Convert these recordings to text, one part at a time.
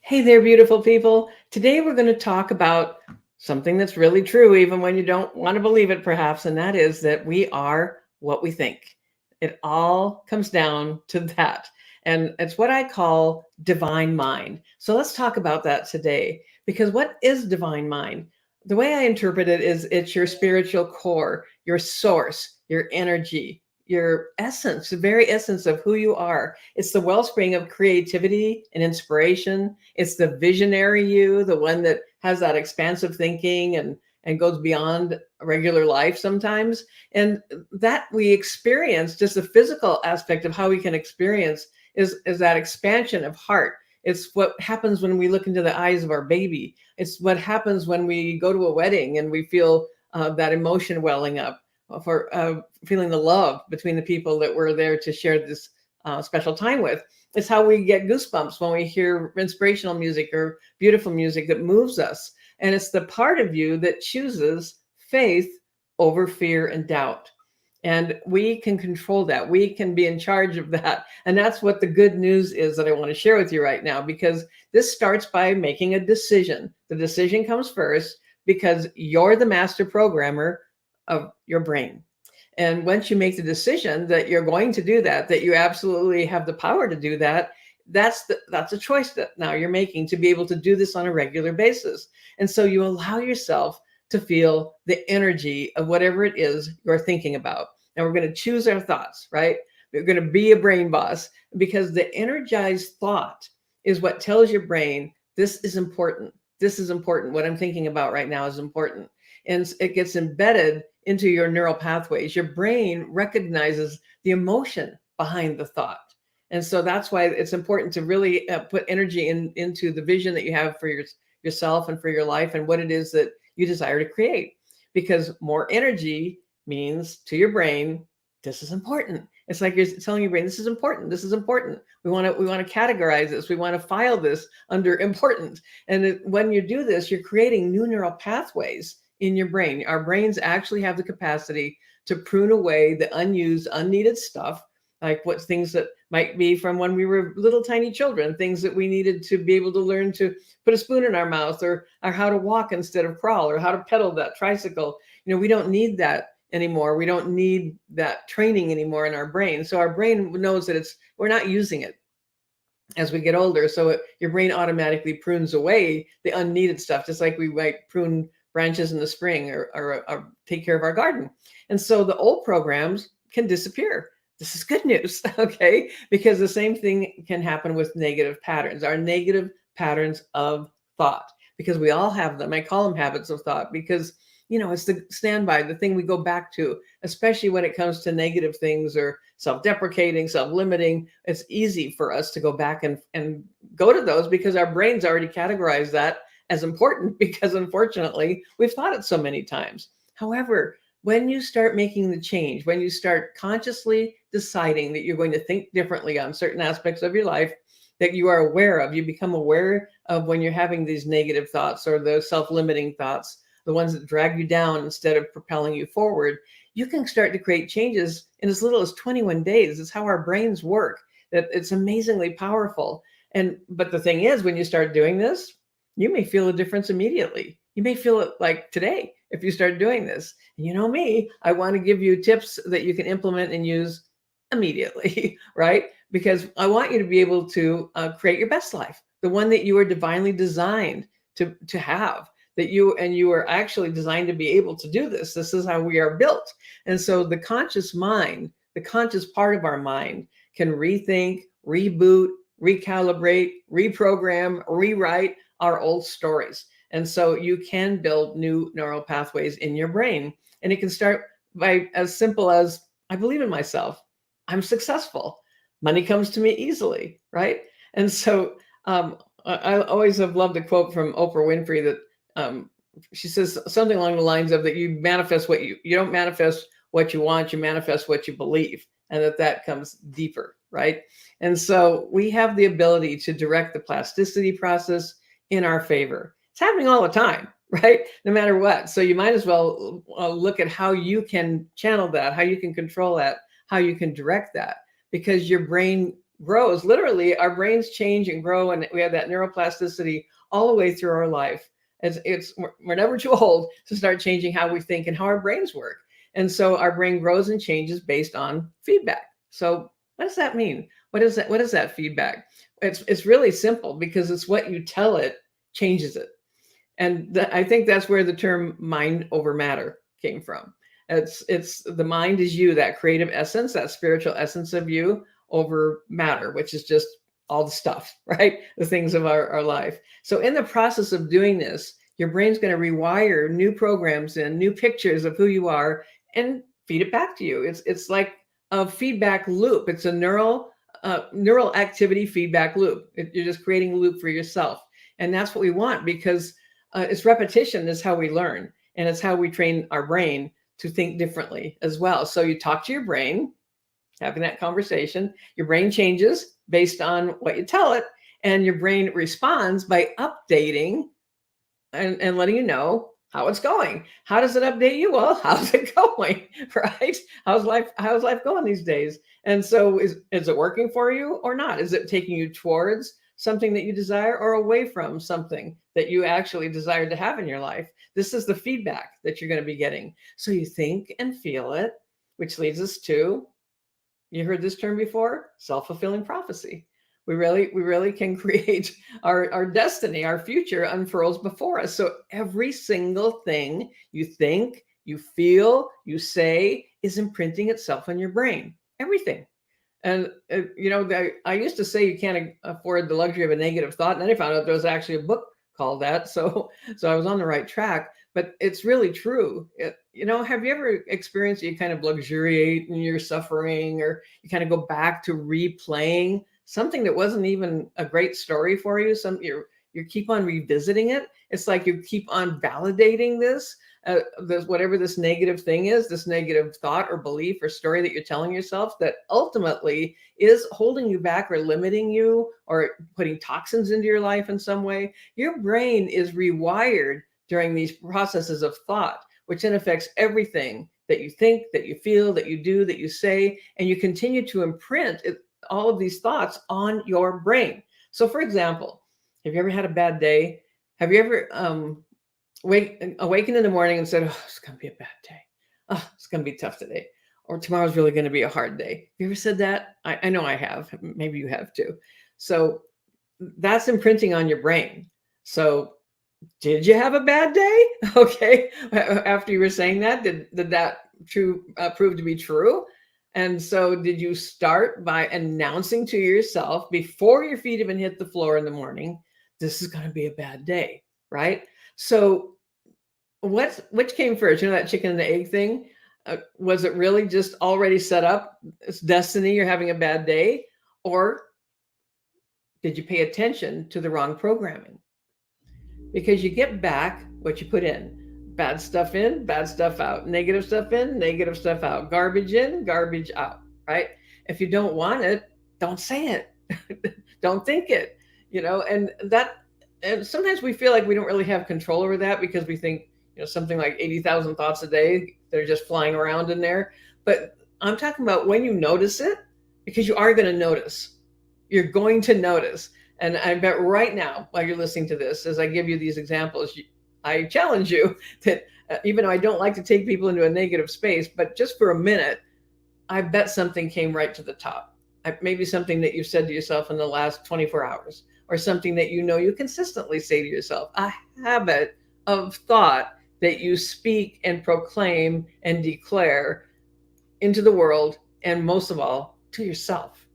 Hey there, beautiful people. Today we're going to talk about something that's really true, even when you don't want to believe it, perhaps, and that is that we are what we think. It all comes down to that. And it's what I call divine mind. So let's talk about that today, because what is divine mind? The way I interpret it is it's your spiritual core, your source, your energy, your essence, the very essence of who you are. It's the wellspring of creativity and inspiration. It's the visionary you, the one that has that expansive thinking and goes beyond regular life sometimes. And that we experience, just the physical aspect of how we can experience is that expansion of heart. It's what happens when we look into the eyes of our baby. It's what happens when we go to a wedding and we feel that emotion welling up for feeling the love between the people that were there to share this special time with. It's how we get goosebumps when we hear inspirational music or beautiful music that moves us. And it's the part of you that chooses faith over fear and doubt. And we can control that. We can be in charge of that. And that's what the good news is that I want to share with you right now, because this starts by making a decision. The decision comes first because you're the master programmer of your brain. And once you make the decision that you're going to do that, that you absolutely have the power to do that, that's a choice that now you're making to be able to do this on a regular basis. And so you allow yourself to feel the energy of whatever it is you're thinking about. And we're going to choose our thoughts, right? We're going to be a brain boss, because the energized thought is what tells your brain, this is important. This is important. What I'm thinking about right now is important. And it gets embedded into your neural pathways. Your brain recognizes the emotion behind the thought. And so that's why it's important to really put energy into the vision that you have for yourself and for your life and what it is that you desire to create. Because more energy means to your brain, this is important. It's like you're telling your brain, this is important. This is important. We want to categorize this. We want to file this under important. And when you do this, you're creating new neural pathways in your brain. Our brains actually have the capacity to prune away the unused, unneeded stuff, like what things that might be from when we were little tiny children, things that we needed to be able to learn to put a spoon in our mouth, or how to walk instead of crawl, or how to pedal that tricycle. We don't need that anymore. We don't need that training anymore in our brain. So our brain knows that we're not using it as we get older. So your brain automatically prunes away the unneeded stuff, just like we might prune branches in the spring or take care of our garden. And so the old programs can disappear. This is good news, okay? Because the same thing can happen with negative patterns, our negative patterns of thought, because we all have them. I call them habits of thought because, it's the standby, the thing we go back to, especially when it comes to negative things or self-deprecating, self-limiting. It's easy for us to go back and go to those because our brains already categorize that as important, because unfortunately we've thought it so many times. However, when you start making the change, when you start consciously deciding that you're going to think differently on certain aspects of your life that you are aware of, you become aware of when you're having these negative thoughts or those self-limiting thoughts, the ones that drag you down instead of propelling you forward, you can start to create changes in as little as 21 days. It's how our brains work. That it's amazingly powerful. But the thing is, when you start doing this, you may feel a difference immediately. You may feel it like today if you start doing this. And you know me, I want to give you tips that you can implement and use immediately, right? Because I want you to be able to create your best life, the one that you are divinely designed to have, that you are actually designed to be able to do this. This is how we are built. And so the conscious mind, the conscious part of our mind can rethink, reboot, recalibrate, reprogram, rewrite our old stories. And so you can build new neural pathways in your brain. And it can start by as simple as, I believe in myself. I'm successful. Money comes to me easily, right? And so I always have loved a quote from Oprah Winfrey that she says something along the lines of that you manifest what you don't manifest what you want, you manifest what you believe, and that comes deeper, right? And so we have the ability to direct the plasticity process in our favor. It's happening all the time, right? No matter what. So you might as well look at how you can channel that, how you can control that, how you can direct that, because your brain grows. Literally, our brains change and grow, and we have that neuroplasticity all the way through our life. We're never too old to start changing how we think and how our brains work. And so our brain grows and changes based on feedback. So what does that mean? What is that? What is that feedback? It's really simple, because it's what you tell it changes it. And I think that's where the term mind over matter came from. It's the mind is you, that creative essence, that spiritual essence of you, over matter, which is just all the stuff, right? The things of our life. So in the process of doing this, your brain's going to rewire new programs and new pictures of who you are and feed it back to you. It's like a feedback loop. It's a neural activity feedback loop. You're just creating a loop for yourself. And that's what we want, because it's repetition is how we learn, and it's how we train our brain to think differently as well. So you talk to your brain, having that conversation, your brain changes based on what you tell it, and your brain responds by updating and letting you know how it's going. How does it update you? Well, how's it going, right? How's life going these days? And so is it working for you or not? Is it taking you towards something that you desire, or away from something that you actually desire to have in your life? This is the feedback that you're going to be getting. So you think and feel it, which leads us to, you heard this term before, self-fulfilling prophecy. We really can create our destiny. Our future unfurls before us. So every single thing you think, you feel, you say is imprinting itself on your brain. Everything. And I used to say you can't afford the luxury of a negative thought, and then I found out there was actually a book called that. So I was on the right track. But it's really true. Have you ever experienced you kind of luxuriate in your suffering, or you kind of go back to replaying something that wasn't even a great story for you? You keep on revisiting it. It's like you keep on validating this whatever this negative thing is, this negative thought or belief or story that you're telling yourself, that ultimately is holding you back or limiting you or putting toxins into your life in some way. Your brain is rewired during these processes of thought, which then affects everything that you think, that you feel, that you do, that you say, and you continue to imprint all of these thoughts on your brain. So for example, have you ever had a bad day? Have you ever awakened in the morning and said, oh, it's going to be a bad day. Oh, it's going to be tough today. Or tomorrow's really going to be a hard day. Have you ever said that? I know I have. Maybe you have too. So that's imprinting on your brain. So did you have a bad day? Okay. After you were saying that, did that prove to be true? And so did you start by announcing to yourself before your feet even hit the floor in the morning, this is going to be a bad day, right? So which came first? That chicken and the egg thing? Was it really just already set up? It's destiny, you're having a bad day? Or did you pay attention to the wrong programming? Because you get back what you put in. Bad stuff in, bad stuff out. Negative stuff in, negative stuff out. Garbage in, garbage out, right? If you don't want it, don't say it. Don't think it, and sometimes we feel like we don't really have control over that, because we think, something like 80,000 thoughts a day, they're just flying around in there. But I'm talking about when you notice it, because you are going to notice. You're going to notice. And I bet right now, while you're listening to this, as I give you these examples, I challenge you that even though I don't like to take people into a negative space, but just for a minute, I bet something came right to the top. Maybe something that you've said to yourself in the last 24 hours, or something that you consistently say to yourself, a habit of thought that you speak and proclaim and declare into the world, and most of all, to yourself.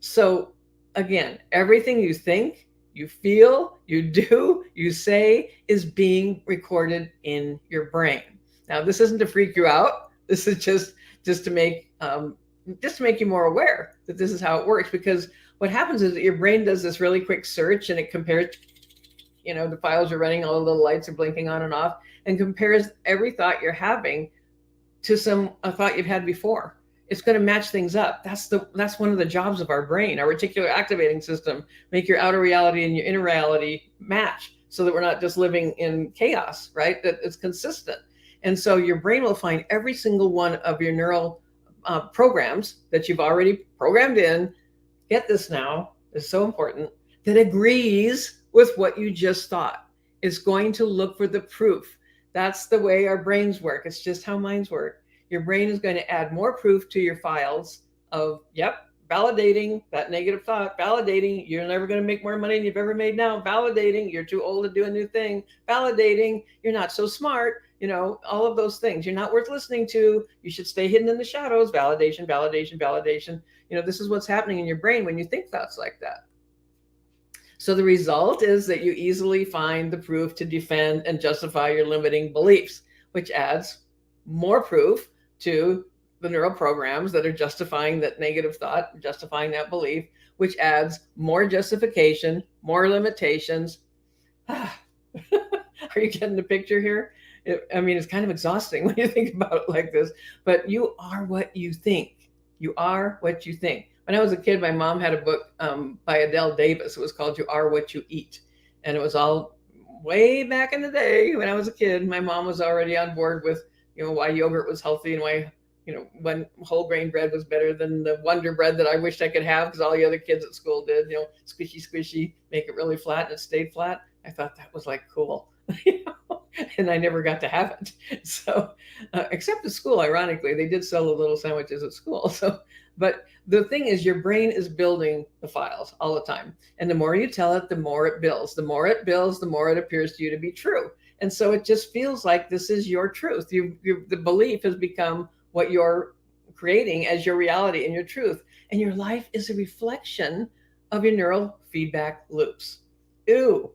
So again, everything you think, you feel, you do, you say is being recorded in your brain. Now, this isn't to freak you out. This is just to make you more aware that this is how it works. Because what happens is that your brain does this really quick search, and it compares, the files are running, all the little lights are blinking on and off, and compares every thought you're having to a thought you've had before. It's going to match things up. That's one of the jobs of our brain, our reticular activating system, make your outer reality and your inner reality match, so that we're not just living in chaos, right? That it's consistent. And so your brain will find every single one of your neural programs that you've already programmed in get this now, it's so important, that agrees with what you just thought. It's going to look for the proof. That's the way our brains work. It's just how minds work. Your brain is going to add more proof to your files of, yep, validating that negative thought, validating you're never going to make more money than you've ever made now, validating you're too old to do a new thing, validating you're not so smart, all of those things. You're not worth listening to. You should stay hidden in the shadows. Validation, validation, validation. This is what's happening in your brain when you think thoughts like that. So the result is that you easily find the proof to defend and justify your limiting beliefs, which adds more proof to the neural programs that are justifying that negative thought, justifying that belief, which adds more justification, more limitations. Are you getting the picture here? It's kind of exhausting when you think about it like this, but you are what you think. You are what you think. When I was a kid, my mom had a book by Adele Davis. It was called You Are What You Eat. And it was all way back in the day when I was a kid. My mom was already on board with, why yogurt was healthy and why, when whole grain bread was better than the Wonder Bread that I wished I could have because all the other kids at school did, squishy, squishy, make it really flat and it stayed flat. I thought that was like cool. And I never got to have it. So, except at school, ironically, they did sell the little sandwiches at school. So, but the thing is, your brain is building the files all the time. And the more you tell it, the more it builds. The more it builds, the more it appears to you to be true. And so it just feels like this is your truth. The belief has become what you're creating as your reality and your truth. And your life is a reflection of your neural feedback loops. Ooh,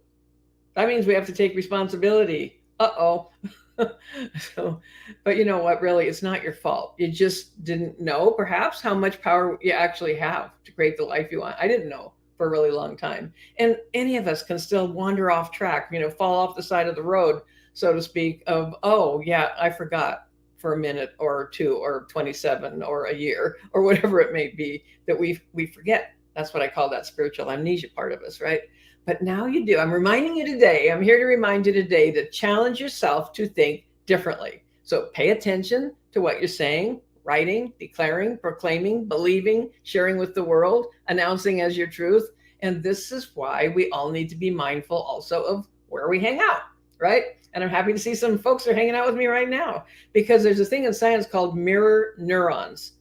that means we have to take responsibility. Uh-oh. But you know what, really, it's not your fault. You just didn't know perhaps how much power you actually have to create the life you want. I didn't know for a really long time. And any of us can still wander off track, fall off the side of the road, so to speak, of, oh yeah, I forgot for a minute or two or 27 or a year or whatever it may be, that we forget. That's what I call that spiritual amnesia part of us, right? But now you do. I'm reminding you today, I'm here to remind you today to challenge yourself to think differently. So pay attention to what you're saying, writing, declaring, proclaiming, believing, sharing with the world, announcing as your truth. And this is why we all need to be mindful also of where we hang out, right? And I'm happy to see some folks are hanging out with me right now, because there's a thing in science called mirror neurons,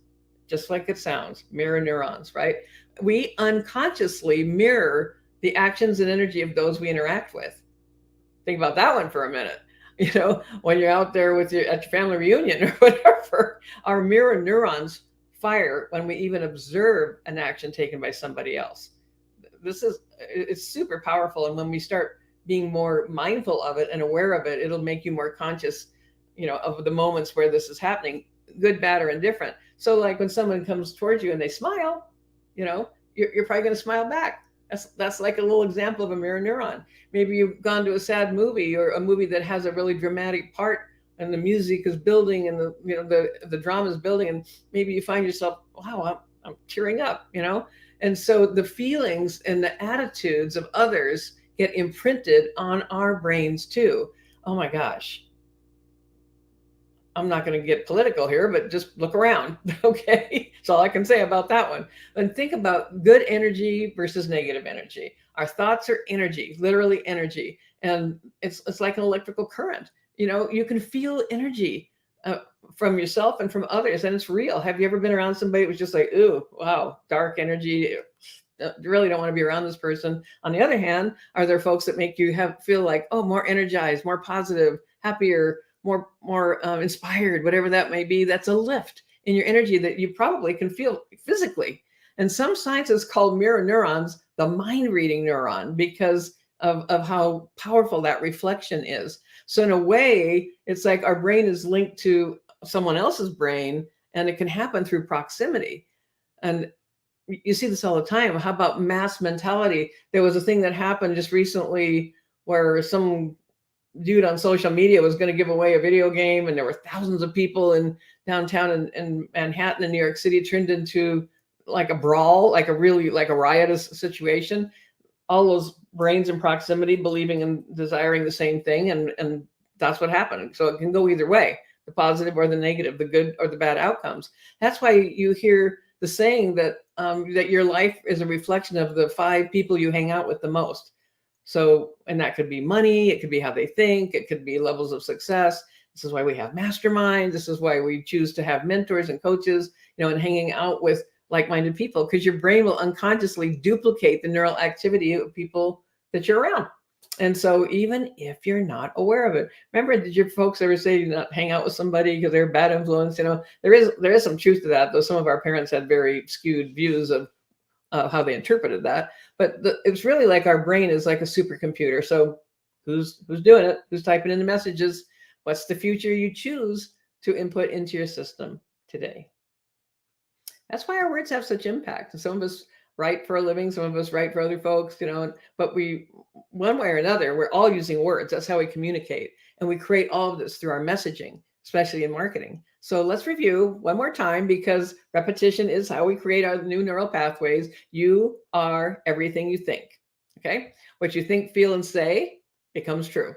just like it sounds, mirror neurons, right? We unconsciously mirror the actions and energy of those we interact with. Think about that one for a minute. When you're out there at your family reunion or whatever, our mirror neurons fire when we even observe an action taken by somebody else. It's super powerful. And when we start being more mindful of it and aware of it, it'll make you more conscious, of the moments where this is happening, good, bad, or indifferent. So like when someone comes towards you and they smile, you're probably going to smile back. That's like a little example of a mirror neuron. Maybe you've gone to a sad movie or a movie that has a really dramatic part and the music is building and the drama is building, and maybe you find yourself, wow, I'm tearing up, And so the feelings and the attitudes of others get imprinted on our brains too. Oh my gosh. I'm not going to get political here, but just look around. Okay. That's all I can say about that one. And think about good energy versus negative energy. Our thoughts are energy, literally energy. And it's like an electrical current. You can feel energy from yourself and from others, and it's real. Have you ever been around somebody who was just like, ooh, wow, dark energy? You really don't want to be around this person. On the other hand, are there folks that make you feel like, oh, more energized, more positive, happier, more inspired, whatever that may be? That's a lift in your energy that you probably can feel physically. And some scientists call mirror neurons the mind reading neuron because of how powerful that reflection is. So in a way, it's like our brain is linked to someone else's brain, and it can happen through proximity. And you see this all the time. How about mass mentality? There was a thing that happened just recently where some dude on social media was going to give away a video game, and there were thousands of people in downtown in Manhattan and New York City. It turned into like a brawl, like a riotous situation. All those brains in proximity believing and desiring the same thing, and that's what happened. So it can go either way, the positive or the negative, the good or the bad outcomes. That's why you hear the saying that that your life is a reflection of the 5 people you hang out with the most. So, and that could be money, it could be how they think, it could be levels of success. This is why we have masterminds. This is why we choose to have mentors and coaches, and hanging out with like-minded people, because your brain will unconsciously duplicate the neural activity of people that you're around. And so even if you're not aware of it, remember, did your folks ever say not hang out with somebody because they're a bad influence? There is some truth to that, though some of our parents had very skewed views of how they interpreted that. But it's really like our brain is like a supercomputer. So who's doing it? Who's typing in the messages? What's the future you choose to input into your system today? That's why our words have such impact. And some of us write for a living, some of us write for other folks, but we, one way or another, we're all using words. That's how we communicate. And we create all of this through our messaging, especially in marketing. So let's review one more time, because repetition is how we create our new neural pathways. You are everything you think. Okay. What you think, feel, and say becomes true.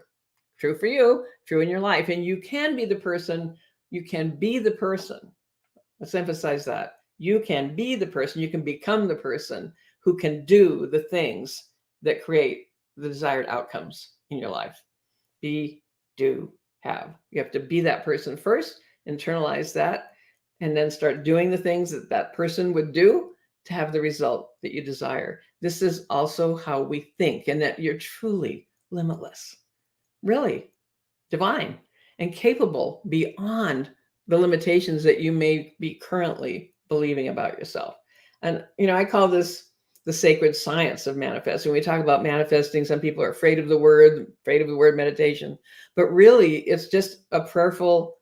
True for you, true in your life. And you can be the person. You can be the person. Let's emphasize that. You can be the person. You can become the person who can do the things that create the desired outcomes in your life. Be, do, have. You have to be that person first, internalize that, and then start doing the things that that person would do to have the result that you desire. This is also how we think, and that you're truly limitless, really divine, and capable beyond the limitations that you may be currently believing about yourself. And, I call this the sacred science of manifesting. When we talk about manifesting, some people are afraid of the word meditation, but really it's just a prayerful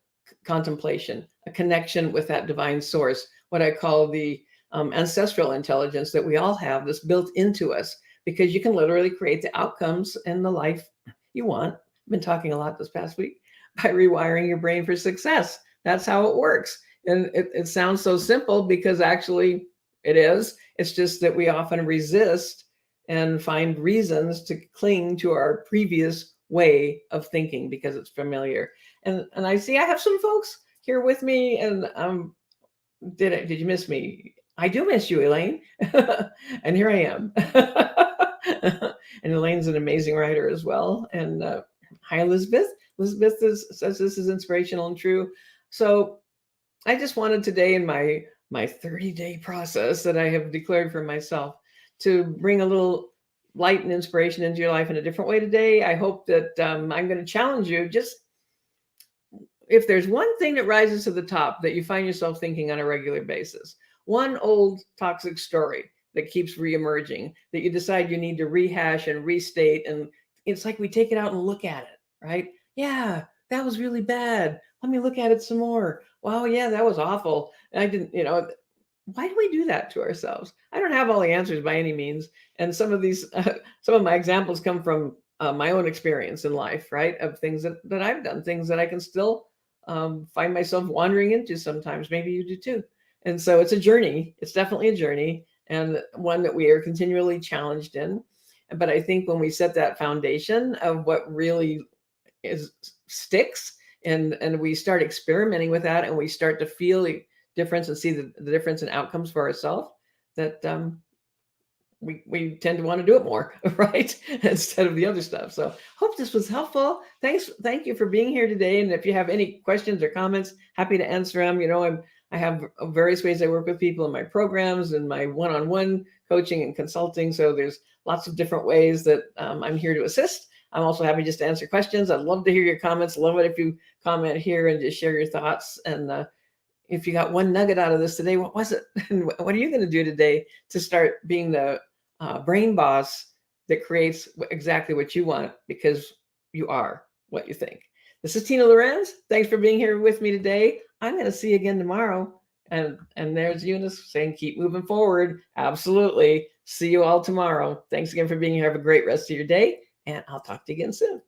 contemplation, a connection with that divine source, what I call the ancestral intelligence that we all have, that's built into us, because you can literally create the outcomes and the life you want. I've been talking a lot this past week by rewiring your brain for success. That's how it works. And it sounds so simple, because actually it is. It's just that we often resist and find reasons to cling to our previous way of thinking because it's familiar. And I see I have some folks here with me, and did you miss me? I do miss you, Elaine. And here I am. And Elaine's an amazing writer as well. And hi, Elizabeth. Elizabeth says this is inspirational and true. So I just wanted today, in my 30-day process that I have declared for myself, to bring a little light and inspiration into your life in a different way today. I hope that I'm going to challenge you. Just, if there's one thing that rises to the top that you find yourself thinking on a regular basis, one old toxic story that keeps reemerging, that you decide you need to rehash and restate, and it's like we take it out and look at it, right? Yeah, that was really bad. Let me look at it some more. Wow, yeah, that was awful. I didn't, why do we do that to ourselves? I don't have all the answers by any means. And some of my examples come from my own experience in life, right? Of things that I've done, things that I can still find myself wandering into sometimes. Maybe you do too. And so it's a journey. It's definitely a journey, and one that we are continually challenged in. But I think when we set that foundation of what really sticks, and we start experimenting with that, and we start to feel the difference and see the difference in outcomes for ourselves, that we tend to want to do it more, right? Instead of the other stuff. So hope this was helpful. Thank you for being here today. And if you have any questions or comments, happy to answer them. I have various ways I work with people in my programs and my one-on-one coaching and consulting. So there's lots of different ways that I'm here to assist. I'm also happy just to answer questions. I'd love to hear your comments. Love it if you comment here and just share your thoughts. And if you got one nugget out of this today, what was it? And what are you going to do today to start being the brain boss that creates exactly what you want, because you are what you think? This is Tina Lorenz. Thanks for being here with me today. I'm going to see you again tomorrow. And there's Eunice saying, keep moving forward. Absolutely. See you all tomorrow. Thanks again for being here. Have a great rest of your day, and I'll talk to you again soon.